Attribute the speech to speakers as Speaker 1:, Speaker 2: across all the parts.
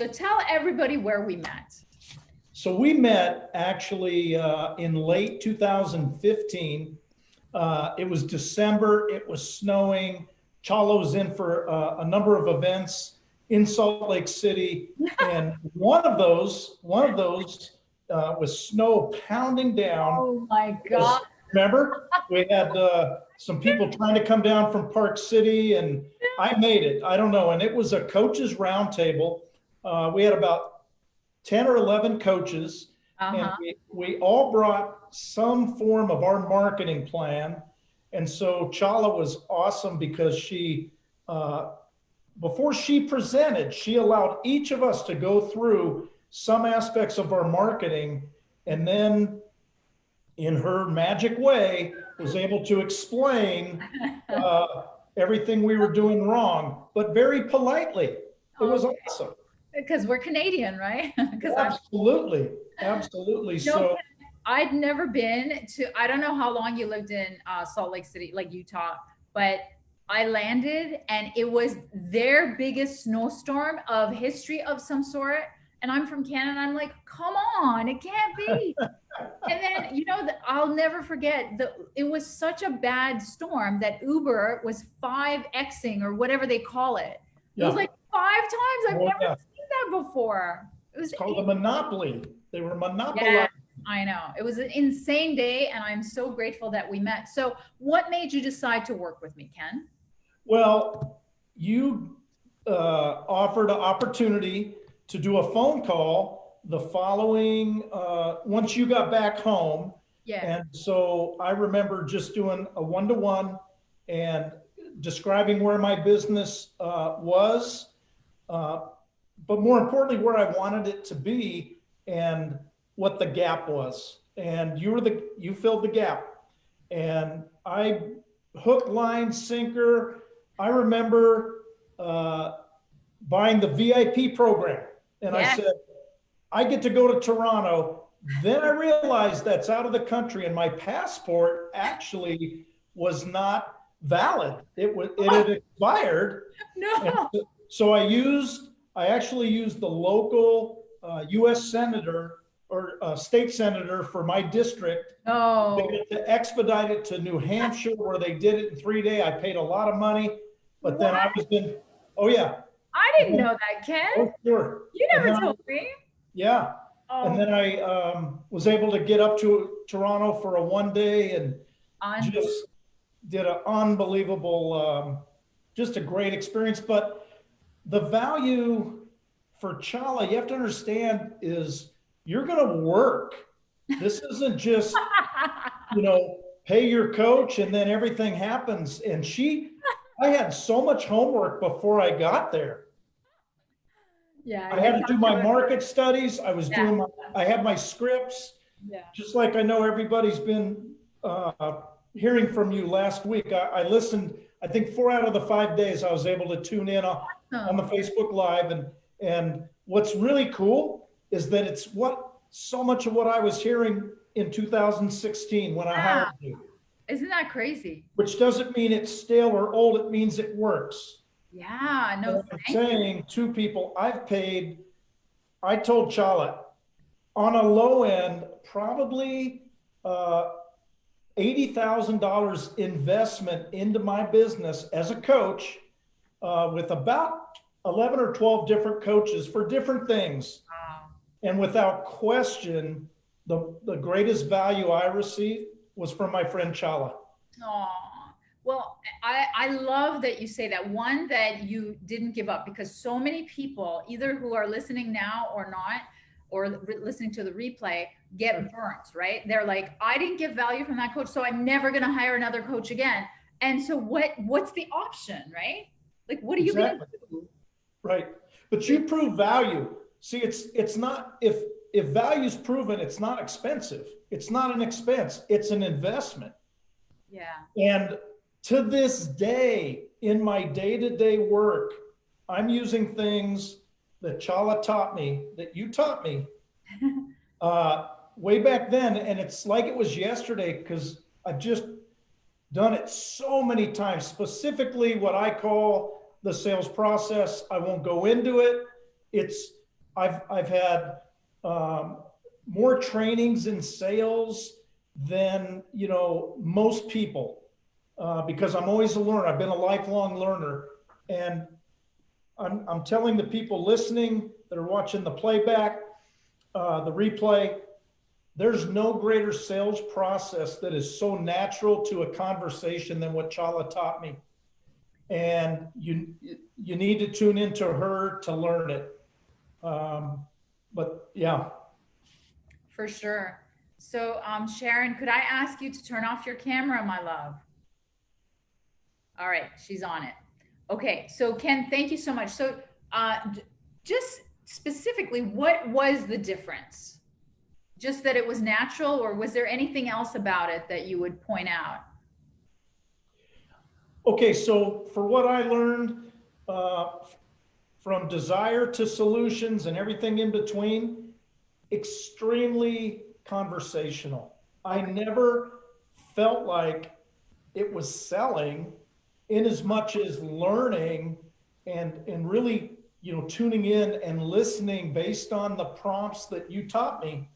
Speaker 1: So tell everybody where we met.
Speaker 2: So we met actually in late 2015. It was December. It was snowing. Chalo was in for a number of events in Salt Lake City, and one of those was snow pounding down.
Speaker 1: Oh my God.
Speaker 2: Remember, we had some people trying to come down from Park City, and I made it. I don't know, and it was a coaches roundtable. We had about 10 or 11 coaches, and we all brought some form of our marketing plan. And so Chala was awesome because she, before she presented, she allowed each of us to go through some aspects of our marketing, and then in her magic way was able to explain everything we were doing wrong, but very politely. It was awesome.
Speaker 1: Because we're Canadian, right?
Speaker 2: Absolutely. Absolutely. So
Speaker 1: I'd never been to, I don't know how long you lived in Salt Lake City, like Utah, but I landed and it was their biggest snowstorm of history of some sort. And I'm from Canada. And I'm like, come on, it can't be. And then, you know, I'll never forget it was such a bad storm that Uber was 5Xing or whatever they call it. It was like 5 times. I've never seen that before.
Speaker 2: It's called a monopoly. They were monopolizing.
Speaker 1: Yeah, I know. It was an insane day, and I'm so grateful that we met. So what made you decide to work with me, Ken?
Speaker 2: Well, you offered an opportunity to do a phone call the following, once you got back home.
Speaker 1: Yeah.
Speaker 2: And so I remember just doing a one-to-one and describing where my business was, but more importantly, where I wanted it to be and what the gap was. And you filled the gap. And I hook, line, sinker. I remember buying the VIP program. And I said, I get to go to Toronto. Then I realized that's out of the country, and my passport actually was not valid. It had expired.
Speaker 1: No.
Speaker 2: So I actually used the local U.S. senator or state senator for my district to expedite it to New Hampshire, where they did it in 3 days. I paid a lot of money, but then I was in. Oh yeah.
Speaker 1: I didn't know that, Ken.
Speaker 2: Oh sure.
Speaker 1: You never told me.
Speaker 2: Yeah. And then I was able to get up to Toronto for a 1 day and just did an unbelievable, just a great experience. But the value for Chala, you have to understand, is you're going to work. This isn't just, pay your coach and then everything happens. And I had so much homework before I got there.
Speaker 1: Yeah,
Speaker 2: I had to do my market studies. I had my scripts.
Speaker 1: Yeah.
Speaker 2: Just like I know everybody's been hearing from you last week. I listened, I think 4 out of the 5 days I was able to tune in on the Facebook Live. And what's really cool is that it's so much of what I was hearing in 2016 when I hired you.
Speaker 1: Isn't that crazy?
Speaker 2: Which doesn't mean it's stale or old. It means it works.
Speaker 1: Yeah, no.
Speaker 2: I'm saying to people, I told Chala, on a low end, probably $80,000 investment into my business as a coach with about 11 or 12 different coaches for different things.
Speaker 1: Wow.
Speaker 2: And without question, the greatest value I received was from my friend Chala.
Speaker 1: Oh, well, I love that you say that. One, that you didn't give up, because so many people, either who are listening now or not, or listening to the replay, get burnt, right? They're like, I didn't get value from that coach, so I'm never going to hire another coach again. And so what's the option, right? Like, what are you going to do?
Speaker 2: Right. But you prove value. See, it's not, if value's proven, it's not expensive. It's not an expense. It's an investment.
Speaker 1: Yeah.
Speaker 2: And to this day, in my day-to-day work, I'm using things that Chala taught me, that you taught me way back then. And it's like it was yesterday, because I've just done it so many times, specifically what I call the sales process. I won't go into it. It's I've had more trainings in sales than, you know, most people, because I'm always a learner. I've been a lifelong learner, and I'm telling the people listening that are watching the playback, the replay, there's no greater sales process that is so natural to a conversation than what Chala taught me. And you need to tune into her to learn it. But yeah.
Speaker 1: For sure. So, Sharon, could I ask you to turn off your camera, my love? All right, she's on it. Okay, so Ken, thank you so much. So, just specifically, what was the difference? Just that it was natural, or was there anything else about it that you would point out?
Speaker 2: Okay, so for what I learned, from desire to solutions and everything in between, extremely conversational. I never felt like it was selling in as much as learning and really, you know, tuning in and listening based on the prompts that you taught me.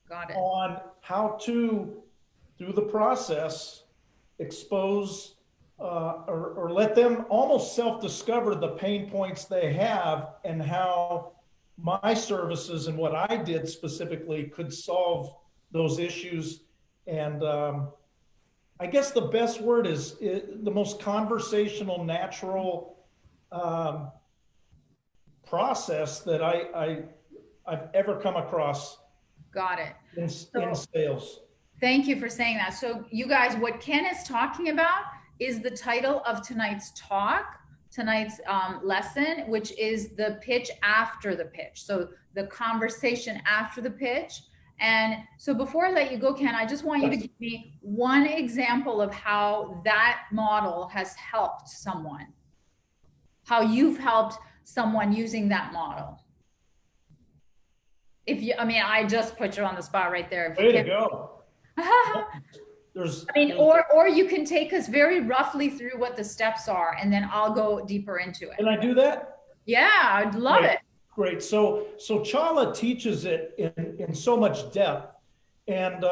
Speaker 1: Got it.
Speaker 2: On how to, through the process, expose or let them almost self-discover the pain points they have, and how my services and what I did specifically could solve those issues. And I guess the best word is the most conversational, natural process that I've ever come across.
Speaker 1: Got it.
Speaker 2: In sales.
Speaker 1: Thank you for saying that. So, you guys, what Ken is talking about is the title of tonight's talk, tonight's lesson, which is the pitch after the pitch. So, the conversation after the pitch. And so, before I let you go, Ken, I just want you to give me one example of how that model has helped someone, how you've helped someone using that model. If you, I mean, I just put you on the spot right there.
Speaker 2: Way to go.
Speaker 1: Or you can take us very roughly through what the steps are, and then I'll go deeper into it.
Speaker 2: Can I do that?
Speaker 1: Yeah, I'd love it.
Speaker 2: Great. So Chala teaches it in so much depth. And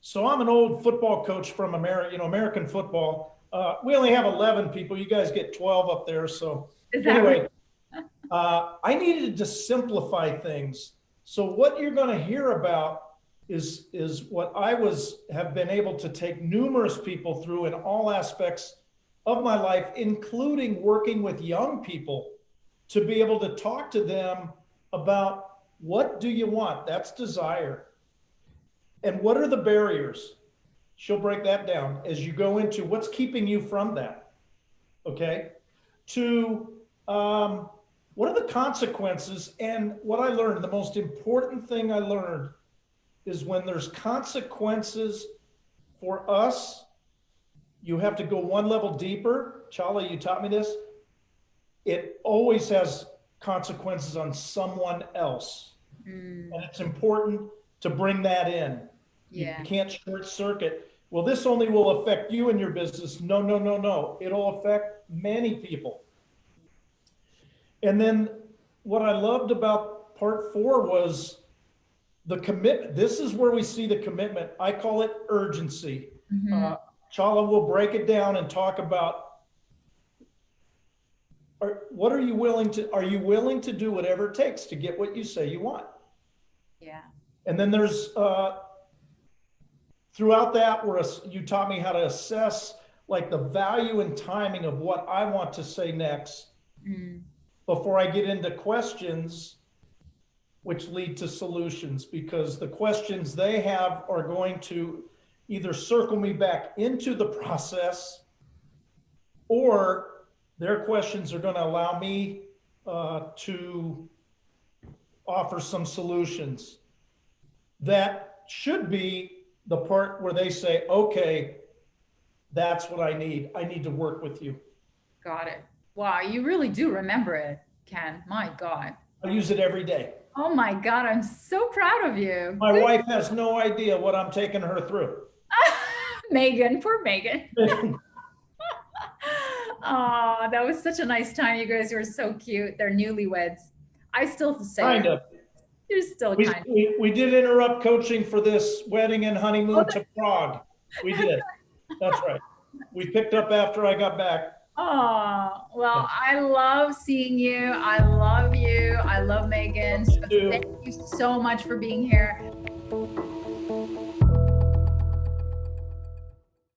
Speaker 2: so I'm an old football coach from American football. We only have 11 people. You guys get 12 up there. So anyway, I needed to simplify things. So what you're going to hear about is what I have been able to take numerous people through in all aspects of my life, including working with young people, to be able to talk to them about what do you want? That's desire. And what are the barriers? She'll break that down as you go into what's keeping you from that. Okay. To what are the consequences? And what I learned, the most important thing I learned, is when there's consequences for us, you have to go one level deeper. Chala, you taught me this. It always has consequences on someone else. And it's important to bring that in.
Speaker 1: Yeah.
Speaker 2: You can't short circuit. Well, this only will affect you and your business. No, no, no, no. It'll affect many people. And then what I loved about part 4 was the commitment. This is where we see the commitment. I call it urgency. Chala will break it down and talk about, what are you willing to do whatever it takes to get what you say you want?
Speaker 1: Yeah.
Speaker 2: And then there's, throughout that, where you taught me how to assess like the value and timing of what I want to say next before I get into questions which lead to solutions, because the questions they have are going to either circle me back into the process, or their questions are going to allow me to offer some solutions. That should be the part where they say, okay, that's what I need. I need to work with you.
Speaker 1: Got it. Wow, you really do remember it, Ken. My God.
Speaker 2: I use it every day.
Speaker 1: Oh my God, I'm so proud of you.
Speaker 2: My wife has no idea what I'm taking her through.
Speaker 1: Megan, poor Megan. Oh, that was such a nice time. You guys were so cute. They're newlyweds. I still say
Speaker 2: Kind
Speaker 1: it.
Speaker 2: of.
Speaker 1: You're still
Speaker 2: We,
Speaker 1: kind of.
Speaker 2: we did interrupt coaching for this wedding and honeymoon to Prague. We did. That's right. We picked up after I got back.
Speaker 1: Oh, well,
Speaker 2: Yeah.
Speaker 1: I love seeing you. I love you. I love Megan. So
Speaker 2: You too.
Speaker 1: thank you so much for being here.